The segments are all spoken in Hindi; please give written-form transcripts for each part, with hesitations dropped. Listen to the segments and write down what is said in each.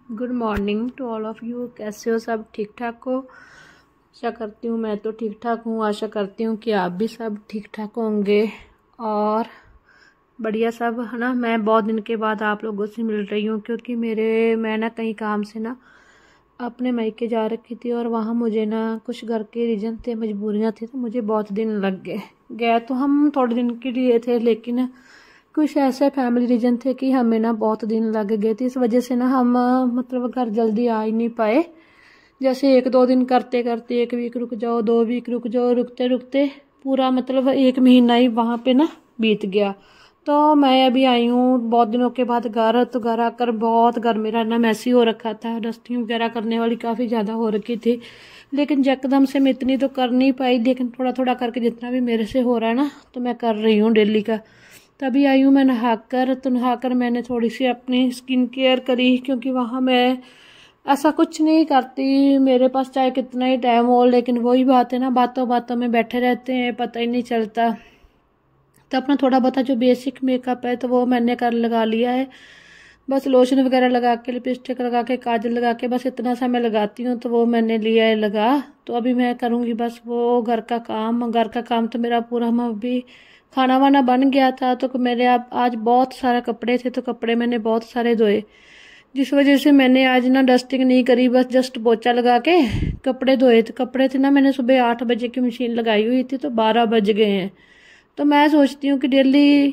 Good morning to all of you. कैसे हो? सब ठीक ठाक हो? आशा करती हूँ मैं तो ठीक ठाक हूँ। आशा करती हूँ कि आप भी सब ठीक ठाक होंगे और बढ़िया सब, है ना। मैं बहुत दिन के बाद आप लोगों से मिल रही हूँ क्योंकि मैं ना कहीं काम से ना अपने मायके जा रखी थी और वहाँ मुझे ना कुछ घर के रीजन थे, मजबूरियाँ थी, तो मुझे बहुत दिन लग गए तो हम थोड़े दिन के लिए थे, लेकिन कुछ ऐसे फैमिली रीजन थे कि हमें ना बहुत दिन लग गए थे। इस वजह से ना हम मतलब घर जल्दी आ ही नहीं पाए। जैसे 1-2 दिन करते करते 1 वीक रुक जाओ, 2 वीक रुक जाओ, रुकते रुकते पूरा मतलब 1 महीना ही वहाँ पे ना बीत गया। तो मैं अभी आई हूँ बहुत दिनों के बाद घर। तो घर आकर बहुत घर मेरा ना मैसी हो रखा था, डस्टिंग वगैरह करने वाली काफ़ी ज़्यादा हो रखी थी, लेकिन यकदम से मैं इतनी तो कर नहीं पाई, लेकिन थोड़ा थोड़ा करके जितना भी मेरे से हो रहा है ना तो मैं कर रही हूँ डेली का। तभी आई हूँ मैं नहाकर मैंने थोड़ी सी अपनी स्किन केयर करी, क्योंकि वहाँ मैं ऐसा कुछ नहीं करती, मेरे पास चाहे कितना ही टाइम हो, लेकिन वही बात है ना, बातों बातों में बैठे रहते हैं, पता ही नहीं चलता। तो अपना थोड़ा बहुत जो बेसिक मेकअप है तो वो मैंने लगा लिया है। बस लोशन वगैरह लगा के, लिपस्टिक लगा के, काजल लगा के, बस इतना सा मैं लगाती हूँ, तो वो मैंने लिया है लगा। तो अभी मैं करूँगी बस वो घर का काम तो मेरा पूरा, हम अभी खाना वाना बन गया था तो मेरे आज बहुत सारे कपड़े थे, तो कपड़े मैंने बहुत सारे धोए, जिस वजह से मैंने आज ना डस्टिंग नहीं करी, बस जस्ट पोछा लगा के कपड़े धोए। तो कपड़े थे ना, मैंने सुबह 8 बजे की मशीन लगाई हुई थी, तो 12 बज गए हैं। तो मैं सोचती हूँ कि डेली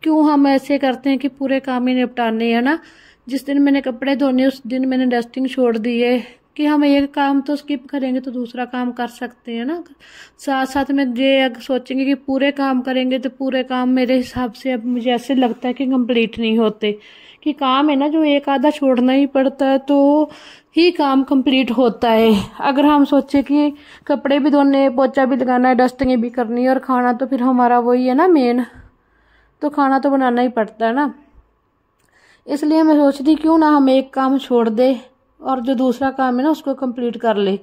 क्यों हम ऐसे करते हैं कि पूरे काम ही निपटाने हैं ना। जिस दिन मैंने कपड़े धोने उस दिन मैंने डस्टिंग छोड़ दी है कि हम एक काम तो स्किप करेंगे तो दूसरा काम कर सकते हैं ना। साथ साथ में ये अगर सोचेंगे कि पूरे काम करेंगे तो पूरे काम मेरे हिसाब से अब मुझे ऐसे लगता है कि कंप्लीट नहीं होते, कि काम है ना जो एक आधा छोड़ना ही पड़ता है तो ही काम कंप्लीट होता है। अगर हम सोचे कि कपड़े भी धोने, पोछा भी लगाना है, डस्टिंग भी करनी है और खाना तो फिर हमारा वही है ना मेन, तो खाना तो बनाना ही पड़ता है ना। इसलिए मैं सोचती क्यों ना हम एक काम छोड़ दे और जो दूसरा काम है ना उसको कंप्लीट कर ले।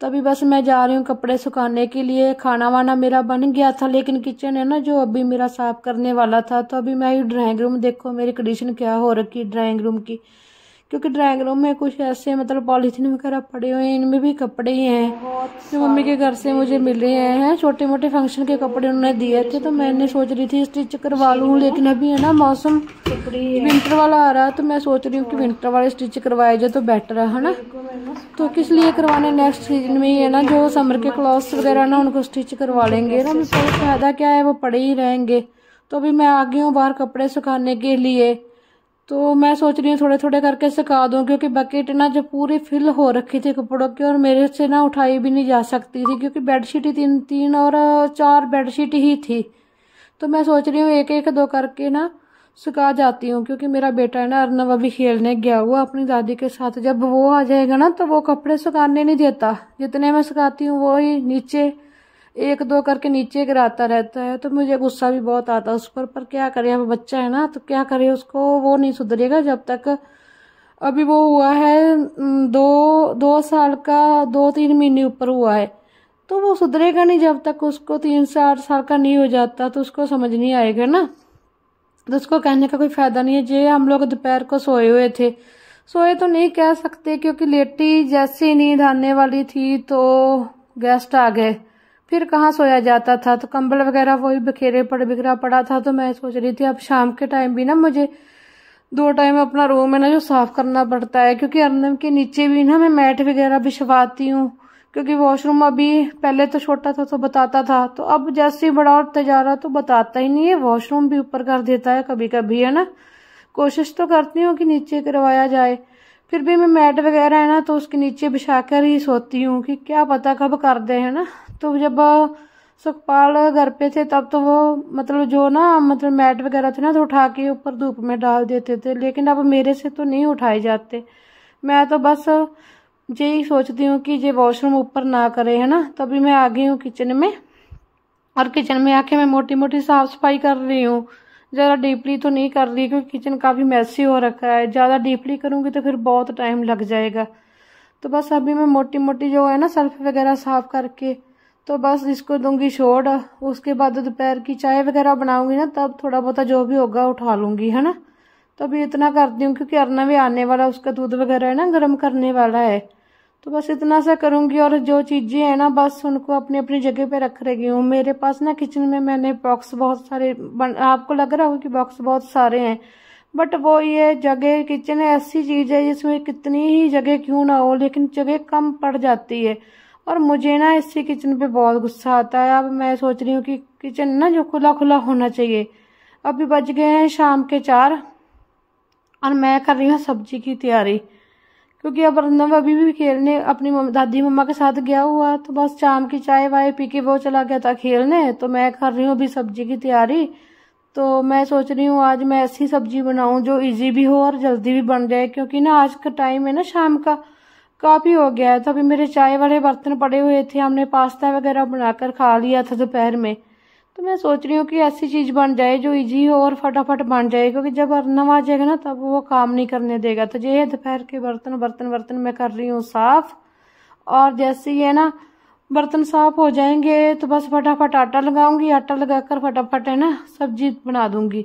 तो अभी बस मैं जा रही हूँ कपड़े सुखाने के लिए। खाना वाना मेरा बन गया था, लेकिन किचन है ना जो अभी मेरा साफ करने वाला था। तो अभी मैं ड्राइंग रूम, देखो मेरी कंडीशन क्या हो रखी ड्राइंग रूम की, क्योंकि ड्राइंग रूम में कुछ ऐसे मतलब पॉलीथीन वगैरह पड़े हुए हैं, इनमें भी कपड़े ही हैं जो मम्मी के घर से मुझे मिले हैं। छोटे मोटे फंक्शन के कपड़े उन्होंने दिए थे, तो मैंने सोच रही थी स्टिच करवा लूँ, लेकिन अभी है ना मौसम विंटर वाला आ रहा है, तो मैं सोच रही हूँ कि विंटर वाले स्टिच करवाए जाए तो बेटर है ना। तो किस लिए करवाने, नेक्स्ट सीजन में ही है ना जो समर के क्लॉथ्स वगैरह ना उनको स्टिच करवा लेंगे ना, तो फायदा क्या है, वो पड़े ही रहेंगे। तो अभी मैं आ गई हूँ बाहर कपड़े सुखाने के लिए। तो मैं सोच रही हूँ थोड़े थोड़े करके सुखा दूँ, क्योंकि बकेट ना जो पूरी फिल हो रखी थी कपड़ों की और मेरे से ना उठाई भी नहीं जा सकती थी, क्योंकि बेडशीट ही 3-3 और 4 बेडशीट ही थी। तो मैं सोच रही हूँ एक एक दो करके ना सुखा जाती हूँ, क्योंकि मेरा बेटा है ना अर्नव अभी खेलने गया हुआ अपनी दादी के साथ। जब वो आ जाएगा ना तो वो कपड़े सुखाने नहीं देता, जितने मैं सुखाती हूँ वो ही नीचे 1-2 करके नीचे गिराता रहता है। तो मुझे गुस्सा भी बहुत आता है उस पर क्या करे, अब बच्चा है ना तो क्या करे उसको, वो नहीं सुधरेगा जब तक। अभी वो हुआ है 2 साल का, 2-3 महीने ऊपर हुआ है, तो वो सुधरेगा नहीं जब तक उसको 3-4 साल का नहीं हो जाता, तो उसको समझ नहीं आएगा ना। तो उसको कहने का कोई फायदा नहीं है। जे हम लोग दोपहर को सोए हुए थे, सोए तो नहीं कह सकते, क्योंकि लेटी जैसे नींद आने वाली थी तो गेस्ट आ गए, फिर कहाँ सोया जाता था, तो कंबल वगैरह वही बिखरा पड़ा था। तो मैं सोच रही थी अब शाम के टाइम भी ना मुझे 2 टाइम अपना रूम है ना जो साफ करना पड़ता है, क्योंकि अर्नव के नीचे भी ना मैं मैट वगैरह बिछवाती हूँ, क्योंकि वॉशरूम अभी पहले तो छोटा था तो बताता था, तो अब जैसे ही बड़ा होता जा रहा तो बताता ही नहीं है, वॉशरूम भी ऊपर कर देता है कभी कभी, है ना। कोशिश तो करती हूँ कि नीचे करवाया जाए, फिर भी मैं मैट वगैरह है ना तो उसके नीचे बिछा कर ही सोती हूँ, कि क्या पता कब कर दे, है ना। तो जब सुखपाल घर पे थे तब तो वो मतलब जो ना मतलब मैट वगैरह थे ना तो उठा के ऊपर धूप में डाल देते थे, लेकिन अब मेरे से तो नहीं उठाए जाते। मैं तो बस यही सोचती हूँ कि ये वॉशरूम ऊपर ना करे, है ना। तभी मैं आ गई हूँ किचन में, और किचन में आके मैं मोटी मोटी साफ सफाई कर रही हूँ, ज़्यादा डीपली तो नहीं कर रही, क्योंकि किचन काफ़ी मैसी हो रखा है। ज़्यादा डीपली करूँगी तो फिर बहुत टाइम लग जाएगा। तो बस अभी मैं मोटी मोटी जो है ना सेल्फ वगैरह साफ करके तो बस इसको दूंगी छोड़। उसके बाद दोपहर की चाय वगैरह बनाऊंगी ना, तब थोड़ा बहुत जो भी होगा उठा लूंगी, है ना। तो अभी इतना करती हूँ क्योंकि अर्नव भी आने वाला, उसका दूध वगैरह है ना गर्म करने वाला है। तो बस इतना सा करूँगी और जो चीज़ें हैं ना बस उनको अपनी अपनी जगह पे रख रही हूँ। मेरे पास ना किचन में मैंने बॉक्स बहुत सारे आपको लग रहा होगा कि बॉक्स बहुत सारे हैं, बट वो ये जगह किचन ऐसी चीज़ है जिसमें कितनी ही जगह क्यों ना हो लेकिन जगह कम पड़ जाती है। और मुझे ना इससे किचन पे बहुत गुस्सा आता है। अब मैं सोच रही हूँ कि किचन ना जो खुला खुला होना चाहिए। अभी बज गए हैं शाम के 4 और मैं कर रही हूँ सब्जी की तैयारी, क्योंकि अब अर्नव अभी भी खेलने अपनी दादी मम्मा के साथ गया हुआ, तो बस शाम की चाय वाय पी के वो चला गया था खेलने। तो मैं कर रही हूँ अभी सब्जी की तैयारी। तो मैं सोच रही हूँ आज मैं ऐसी सब्जी बनाऊँ जो इजी भी हो और जल्दी भी बन जाए, क्योंकि ना आज का टाइम है ना शाम का काफ़ी हो गया है। तो अभी मेरे चाय वाले बर्तन पड़े हुए थे, हमने पास्ता वगैरह बनाकर खा लिया था दोपहर में। तो मैं सोच रही हूँ कि ऐसी चीज़ बन जाए जो इजी हो और फटाफट बन जाए, क्योंकि जब अर्नव आ जाएगा ना तब वो काम नहीं करने देगा। तो ये दोपहर के बर्तन मैं कर रही हूँ साफ। और जैसे ही है ना बर्तन साफ हो जाएंगे तो बस फटाफट आटा लगाऊंगी, आटा लगाकर फटाफट है ना सब्जी बना दूंगी,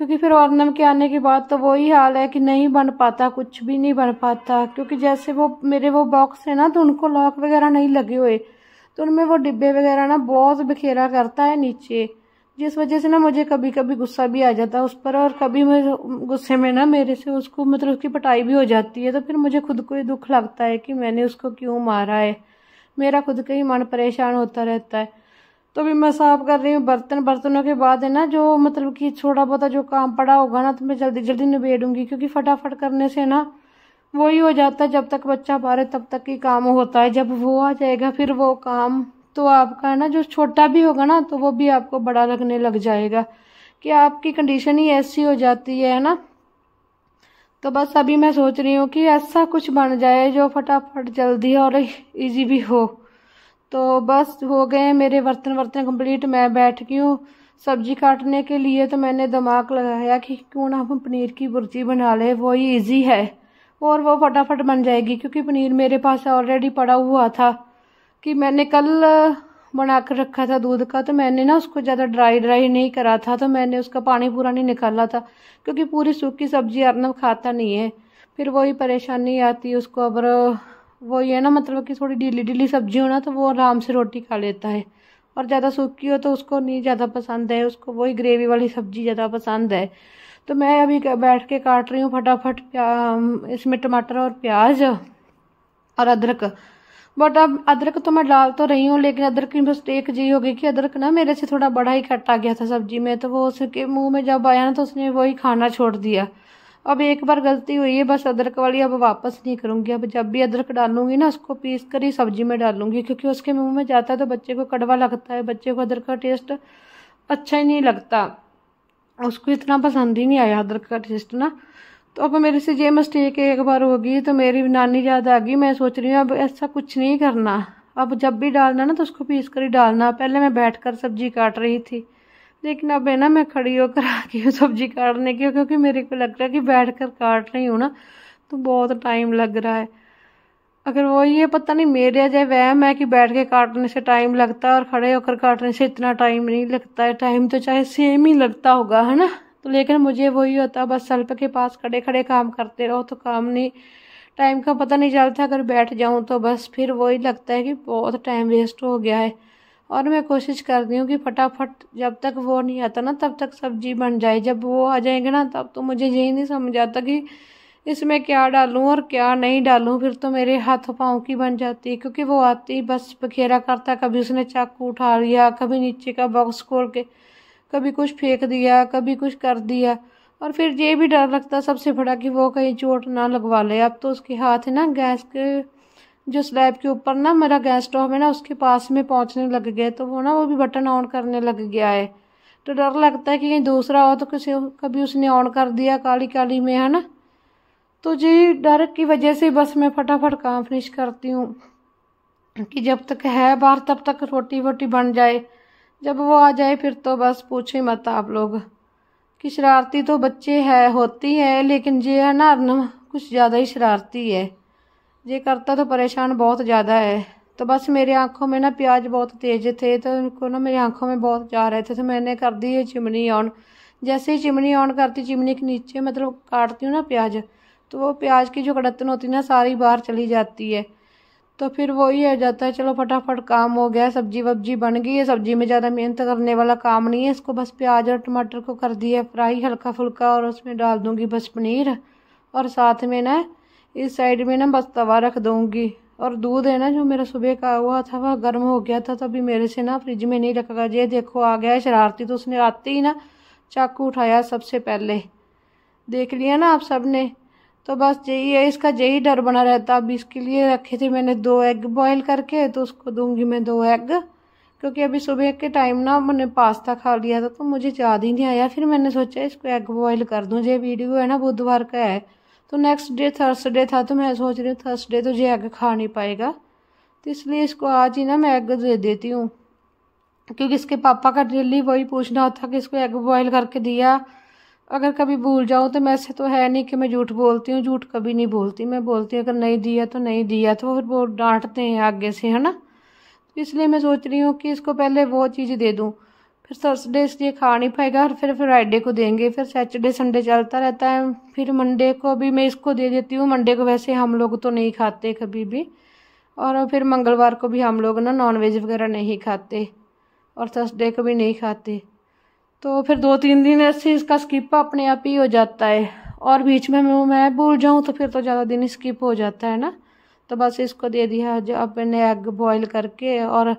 क्योंकि फिर अर्नव के आने के बाद तो वही हाल है कि नहीं बन पाता, कुछ भी नहीं बन पाता। क्योंकि जैसे वो मेरे वो बॉक्स है ना तो उनको लॉक वगैरह नहीं लगे हुए, तो उनमें वो डिब्बे वगैरह ना बहुत बिखेरा करता है नीचे, जिस वजह से ना मुझे कभी कभी गुस्सा भी आ जाता है उस पर। और कभी मैं गुस्से में ना मेरे से उसको मतलब उसकी पिटाई भी हो जाती है, तो फिर मुझे खुद को ही दुख लगता है कि मैंने उसको क्यों मारा है। मेरा खुद का ही मन परेशान होता रहता है। तो भी मैं साफ कर रही हूँ बर्तनों के बाद है ना जो मतलब कि थोड़ा बहुत जो काम पड़ा होगा ना तो मैं जल्दी जल्दी निबेड़ूंगी, क्योंकि फटाफट करने से ना वही हो जाता है, जब तक बच्चा बाहर तब तक ही काम होता है। जब वो आ जाएगा फिर वो काम तो आपका है ना जो छोटा भी होगा ना तो वो भी आपको बड़ा लगने लग जाएगा, कि आपकी कंडीशन ही ऐसी हो जाती है ना। तो बस अभी मैं सोच रही हूँ कि ऐसा कुछ बन जाए जो फटाफट जल्दी और इजी भी हो। तो बस हो गए मेरे बर्तन कंप्लीट। मैं बैठ गई हूँ सब्जी काटने के लिए। तो मैंने दिमाग लगाया कि क्यों ना हम पनीर की भुर्जी बना ले, वो ही ईजी है और वो फटाफट बन जाएगी, क्योंकि पनीर मेरे पास ऑलरेडी पड़ा हुआ था कि मैंने कल बना कर रखा था दूध का। तो मैंने ना उसको ज़्यादा ड्राई नहीं करा था, तो मैंने उसका पानी पूरा नहीं निकाला था, क्योंकि पूरी सूखी सब्जी अर्नव खाता नहीं है, फिर वही परेशानी आती है उसको। अब वो ये ना मतलब कि थोड़ी ढीली ढीली सब्जी हो ना तो वो आराम से रोटी खा लेता है, और ज़्यादा सूखी हो तो उसको नहीं ज़्यादा पसंद है, उसको वही ग्रेवी वाली सब्जी ज़्यादा पसंद है। तो मैं अभी बैठ के काट रही हूँ फटाफट इसमें टमाटर और प्याज और अदरक। बट अब अदरक तो मैं डाल तो रही हूँ, लेकिन अदरक की मिस्टेक ये हो गई कि अदरक ना मेरे से थोड़ा बड़ा ही कट आ गया था सब्जी में, तो वो उसके मुंह में जब आया ना तो उसने वही खाना छोड़ दिया। अब एक बार गलती हुई है बस अदरक वाली, अब वापस नहीं करूँगी। अब जब भी अदरक डालूंगी ना उसको पीस कर ही सब्जी में डालूंगी, क्योंकि उसके मुंह में जाता है तो बच्चे को कड़वा लगता है, बच्चे को अदरक का टेस्ट अच्छा ही नहीं लगता, उसको इतना पसंद ही नहीं आया अदरक का टेस्ट ना। तो अब मेरे से ये मिस्टेक एक बार होगी तो मेरी नानी याद आ गई। मैं सोच रही हूँ अब ऐसा कुछ नहीं करना, अब जब भी डालना ना तो उसको पीस कर ही डालना। पहले मैं बैठकर सब्जी काट रही थी, लेकिन अब है ना मैं खड़ी होकर आ गई हूँ सब्जी काटने की, क्योंकि मेरे को लग रहा है कि बैठ कर काट रही हूँ ना तो बहुत टाइम लग रहा है। अगर वो ये पता नहीं मेरे अजय वहम है कि बैठ के काटने से टाइम लगता है और खड़े होकर काटने से इतना टाइम नहीं लगता है। टाइम तो चाहे सेम ही लगता होगा है ना, तो लेकिन मुझे वही होता है बस सल्प के पास खड़े खड़े काम करते रहो तो काम नहीं, टाइम का पता नहीं चलता। अगर बैठ जाऊँ तो बस फिर वही लगता है कि बहुत टाइम वेस्ट हो गया है। और मैं कोशिश करती हूँ कि फटाफट जब तक वो नहीं आता ना तब तक सब्जी बन जाए। जब वो आ जाएंगे ना तब तो मुझे यही नहीं समझ आता कि इसमें क्या डालूं और क्या नहीं डालूं, फिर तो मेरे हाथों पाँव की बन जाती है। क्योंकि वो आती ही बस बखेरा करता, कभी उसने चाकू उठा लिया, कभी नीचे का बॉक्स खोल के कभी कुछ फेंक दिया, कभी कुछ कर दिया। और फिर ये भी डर लगता सबसे बड़ा कि वो कहीं चोट ना लगवा ले। अब तो उसके हाथ है ना गैस के जो स्लैब के ऊपर ना मेरा गैस स्टोव है ना उसके पास में पहुंचने लग गए, तो वो ना वो भी बटन ऑन करने लग गया है। तो डर लगता है कि कहीं दूसरा हो तो किसी कभी उसने ऑन कर दिया काली काली में है ना। तो जी डर की वजह से बस मैं फटाफट काम फिनिश करती हूँ कि जब तक है बाहर तब तक रोटी वोटी बन जाए। जब वो आ जाए फिर तो बस पूछो ही मत आप लोग कि शरारती तो बच्चे है होती है, लेकिन ये है ना कुछ ज़्यादा ही शरारती है, ये करता तो परेशान बहुत ज़्यादा है। तो बस मेरी आंखों में ना प्याज बहुत तेज थे तो उनको ना मेरी आंखों में बहुत जा रहे थे, तो मैंने कर दी है चिमनी ऑन। जैसे ही चिमनी ऑन करती, चिमनी के नीचे मतलब काटती हूँ ना प्याज, तो वो प्याज की जो कड़तन होती है ना सारी बाहर चली जाती है। तो फिर वही हो जाता है, चलो फटाफट काम हो गया, सब्जी वब्जी बन गई है। सब्जी में ज़्यादा मेहनत करने वाला काम नहीं है, इसको बस प्याज और टमाटर को कर दिया फ्राई हल्का फुल्का, और उसमें डाल दूँगी बस पनीर, और साथ में ना इस साइड में ना बस तवा रख दूँगी। और दूध है ना जो मेरा सुबह का हुआ था वह गर्म हो गया था, तो अभी मेरे से ना फ्रिज में नहीं रखा। ये देखो आ गया है शरारती, तो उसने आते ही ना चाकू उठाया सबसे पहले, देख लिया ना आप सब ने। तो बस यही है, इसका यही डर बना रहता। अब इसके लिए रखे थे मैंने 2 एग बॉईल करके, तो उसको दूंगी मैं 2 एग, क्योंकि अभी सुबह के टाइम ना मैंने पास्ता खा लिया था तो मुझे याद ही नहीं आया। फिर मैंने सोचा इसको एग बॉईल कर दूँ। ये वीडियो है ना बुधवार का है, तो नेक्स्ट डे थर्सडे था, तो मैं सोच रही हूँ थर्सडे तो ये एग खा नहीं पाएगा, तो इसलिए इसको आज ही ना मैं एग दे देती हूँ। क्योंकि इसके पापा का डेली वही पूछना होता कि इसको एग बॉईल करके दिया। अगर कभी भूल जाऊँ तो मैं ऐसे तो है नहीं कि मैं झूठ बोलती हूँ, झूठ कभी नहीं बोलती। मैं बोलती हूँ अगर नहीं दिया तो नहीं दिया, तो फिर वो डांटते हैं आगे से, है ना। तो इसलिए मैं सोच रही हूँ कि इसको पहले वो चीज़ दे दूँ, फिर थर्सडे इसलिए खा नहीं पाएगा, और फिर फ्राइडे को देंगे, फिर सैटरडे संडे चलता रहता है। फिर मंडे को भी मैं इसको दे देती हूँ। मंडे को वैसे हम लोग तो नहीं खाते कभी भी, और फिर मंगलवार को भी हम लोग ना नॉनवेज वगैरह नहीं खाते, और थर्सडे को भी नहीं खाते। तो फिर 2-3 दिन ऐसे इसका स्किप अपने आप ही हो जाता है, और बीच में मैं भूल जाऊँ तो फिर तो ज़्यादा दिन स्किप हो जाता है ना। तो बस इसको दे दिया जो अब मैंने एग बॉईल करके, और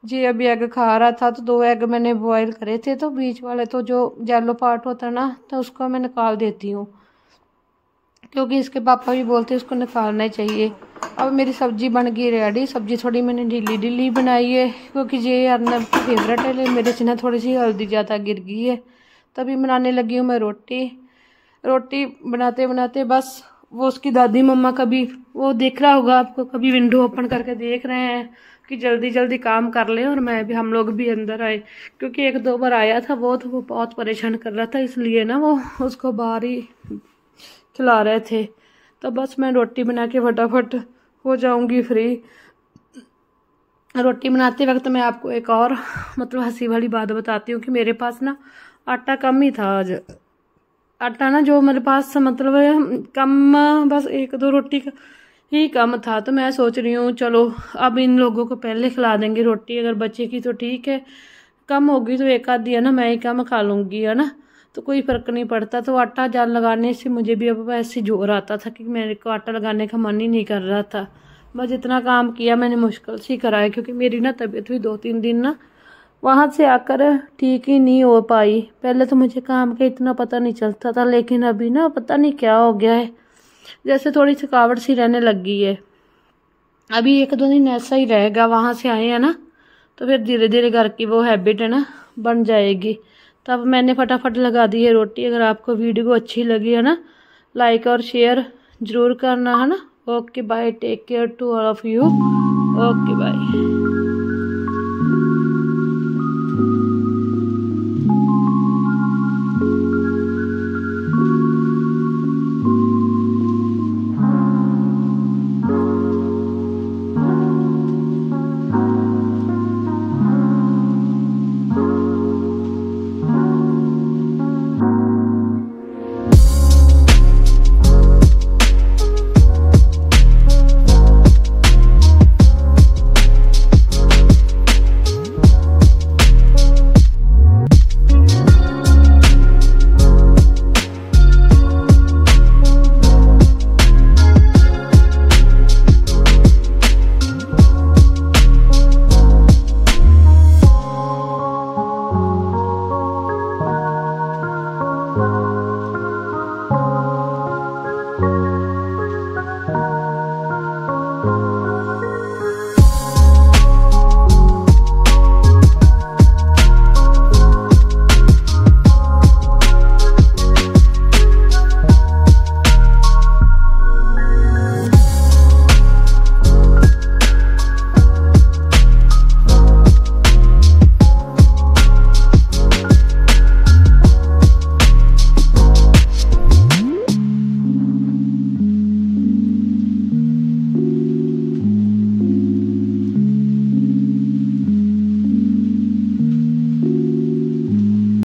जी अभी एग खा रहा था तो 2 एग मैंने बॉईल करे थे, तो बीच वाले तो जो येलो पार्ट होता है ना, तो उसको मैं निकाल देती हूँ, क्योंकि इसके पापा भी बोलते हैं उसको निकालना चाहिए। अब मेरी सब्ज़ी बन गई रेडी। सब्ज़ी थोड़ी मैंने ढीली ढीली बनाई है, क्योंकि ये अर्नब की फेवरेट है। मेरे से ना थोड़ी सी हल्दी ज़्यादा गिर गई है। तभी बनाने लगी हूँ मैं रोटी। रोटी बनाते बनाते बस वो उसकी दादी मम्मा कभी वो देख रहा होगा आपको, कभी विंडो ओपन करके देख रहे हैं कि जल्दी जल्दी काम कर लें, और मैं भी हम लोग भी अंदर आए, क्योंकि 1-2 बार आया था वो, तो वो बहुत परेशान कर रहा था, इसलिए ना वो उसको बाहर ही खिला रहे थे। तो बस मैं रोटी बना के फटाफट हो जाऊंगी फ्री। रोटी बनाते वक्त मैं आपको एक और मतलब हंसी वाली बात बताती हूँ कि मेरे पास ना आटा कम ही था आज। आटा ना जो मेरे पास मतलब कम, बस 1-2 रोटी का ही कम था। तो मैं सोच रही हूँ चलो अब इन लोगों को पहले खिला देंगे रोटी, अगर बचेगी तो ठीक है, कम होगी तो एक आधी है ना मैं ही कम खा लूँगी, है ना, तो कोई फ़र्क नहीं पड़ता। तो आटा जान लगाने से मुझे भी अब ऐसे जोर आता था कि मेरे को आटा लगाने का मन ही नहीं कर रहा था। मैं जितना काम किया मैंने मुश्किल से कराया, क्योंकि मेरी ना तबीयत भी 2-3 दिन ना वहाँ से आकर ठीक ही नहीं हो पाई। पहले तो मुझे काम का इतना पता नहीं चलता था, लेकिन अभी ना पता नहीं क्या हो गया है, जैसे थोड़ी थकावट सी रहने लग गई है। अभी 1-2 दिन ऐसा ही रहेगा, वहाँ से आए हैं ना, तो फिर धीरे धीरे घर की वो हैबिट है ना बन जाएगी। तब मैंने फटाफट लगा दी है रोटी। अगर आपको वीडियो अच्छी लगी है ना, लाइक और शेयर ज़रूर करना, है ना। Okay bye, take care to all of you. Okay bye.